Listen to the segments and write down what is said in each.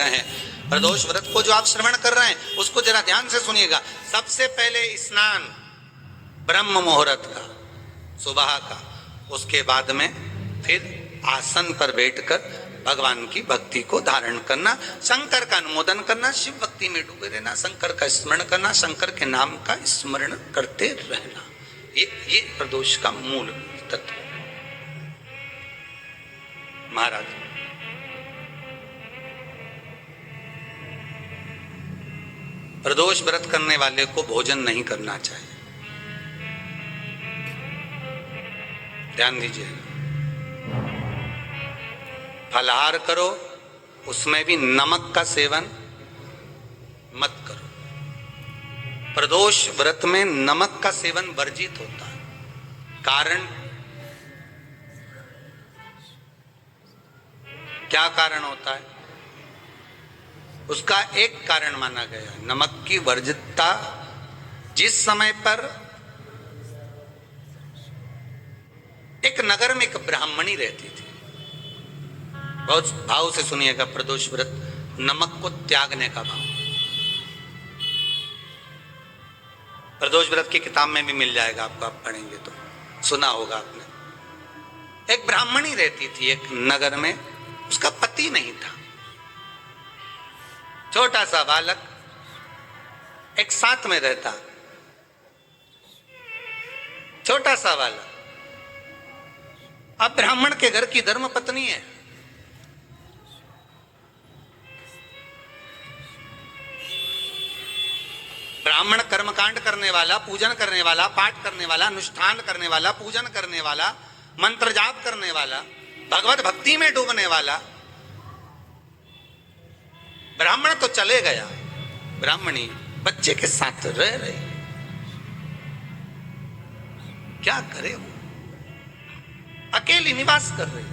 रहे हैं। प्रदोष व्रत को जो आप श्रवण कर रहे हैं उसको जरा ध्यान से सुनिएगा। सबसे पहले स्नान ब्रह्म मुहूर्त का, सुबह का, उसके बाद में फिर आसन पर बैठकर भगवान की भक्ति को धारण करना, शंकर का अनुमोदन करना, शिव भक्ति में डूबे रहना, शंकर का स्मरण करना, शंकर के नाम का स्मरण करते रहना। ये प्रदोष का मूल तत्व। महाराज प्रदोष व्रत करने वाले को भोजन नहीं करना चाहिए, ध्यान दीजिए। फलाहार करो, उसमें भी नमक का सेवन मत करो। प्रदोष व्रत में नमक का सेवन वर्जित होता है। कारण क्या कारण होता है? उसका एक कारण माना गया है नमक की वर्जितता। जिस समय पर एक नगर में एक ब्राह्मणी रहती थी, बहुत भाव से सुनिएगा, प्रदोष व्रत नमक को त्यागने का भाव। प्रदोष व्रत की किताब में भी मिल जाएगा आपको, आप पढ़ेंगे तो सुना होगा आपने। एक ब्राह्मणी रहती थी एक नगर में, उसका पति नहीं था। छोटा सा बालक एक साथ में रहता, छोटा सा बालक। अब ब्राह्मण के घर की धर्म पत्नी है, ब्राह्मण कर्मकांड करने वाला, पूजन करने वाला, पाठ करने वाला, अनुष्ठान करने वाला, पूजन करने वाला, मंत्र जाप करने वाला, भगवत भक्ति में डूबने वाला। ब्राह्मण तो चले गया, ब्राह्मणी बच्चे के साथ रह रही। क्या करे वो? अकेली निवास कर रही,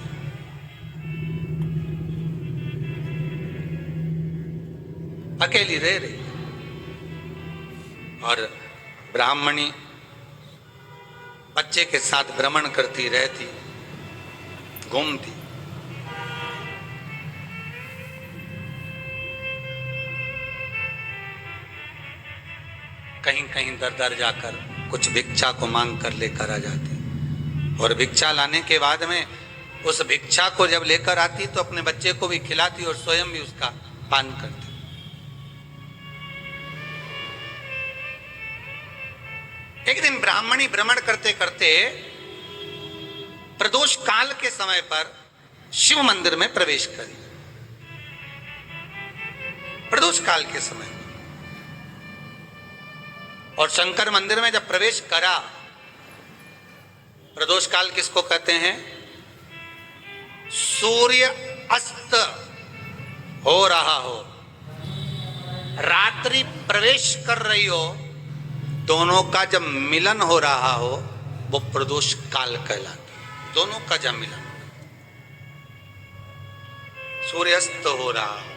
अकेली रह रही। और ब्राह्मणी बच्चे के साथ भ्रमण करती रहती, घूमती। कहीं कहीं दर दर जाकर कुछ भिक्षा को मांग कर लेकर आ जाती, और भिक्षा लाने के बाद में उस भिक्षा को जब लेकर आती तो अपने बच्चे को भी खिलाती और स्वयं भी उसका पान करती। एक दिन ब्राह्मणी भ्रमण करते करते प्रदोष काल के समय पर शिव मंदिर में प्रवेश करी। प्रदोष काल के समय और शंकर मंदिर में जब प्रवेश करा, प्रदोष काल किसको कहते हैं? सूर्य अस्त हो रहा हो, रात्रि प्रवेश कर रही हो, दोनों का जब मिलन हो रहा हो वो प्रदोष काल कहलाता। दोनों का जब मिलन, सूर्यास्त हो रहा हो,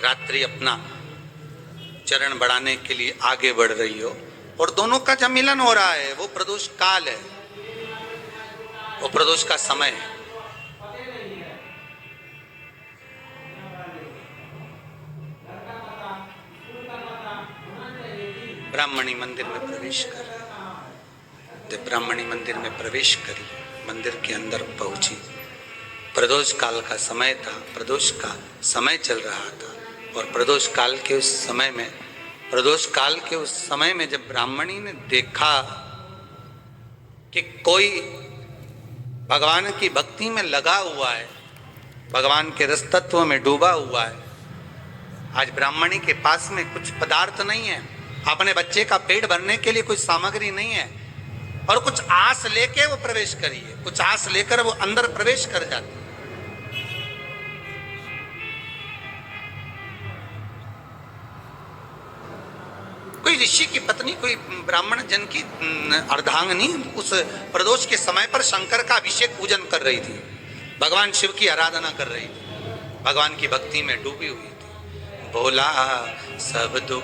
रात्रि अपना चरण बढ़ाने के लिए आगे बढ़ रही हो, और दोनों का जब मिलन हो रहा है वो प्रदोष काल है, वो प्रदोष का समय है। ब्राह्मणी मंदिर में प्रवेश कर, जब ब्राह्मणी मंदिर में प्रवेश करी, मंदिर के अंदर पहुंची, प्रदोष काल का समय था, प्रदोष का समय चल रहा था। और प्रदोष काल के उस समय में, प्रदोष काल के उस समय में जब ब्राह्मणी ने देखा कि कोई भगवान की भक्ति में लगा हुआ है, भगवान के रस तत्व में डूबा हुआ है, आज ब्राह्मणी के पास में कुछ पदार्थ नहीं है, अपने बच्चे का पेट भरने के लिए कोई सामग्री नहीं है, और कुछ आस लेके वो प्रवेश करी है, कुछ आस लेकर वो अंदर प्रवेश कर जाती। कोई ऋषि की पत्नी, कोई ब्राह्मण जन की अर्धांगिनी उस प्रदोष के समय पर शंकर का अभिषेक पूजन कर रही थी, भगवान शिव की आराधना कर रही थी, भगवान की भक्ति में डूबी हुई थी। भोला सब दुख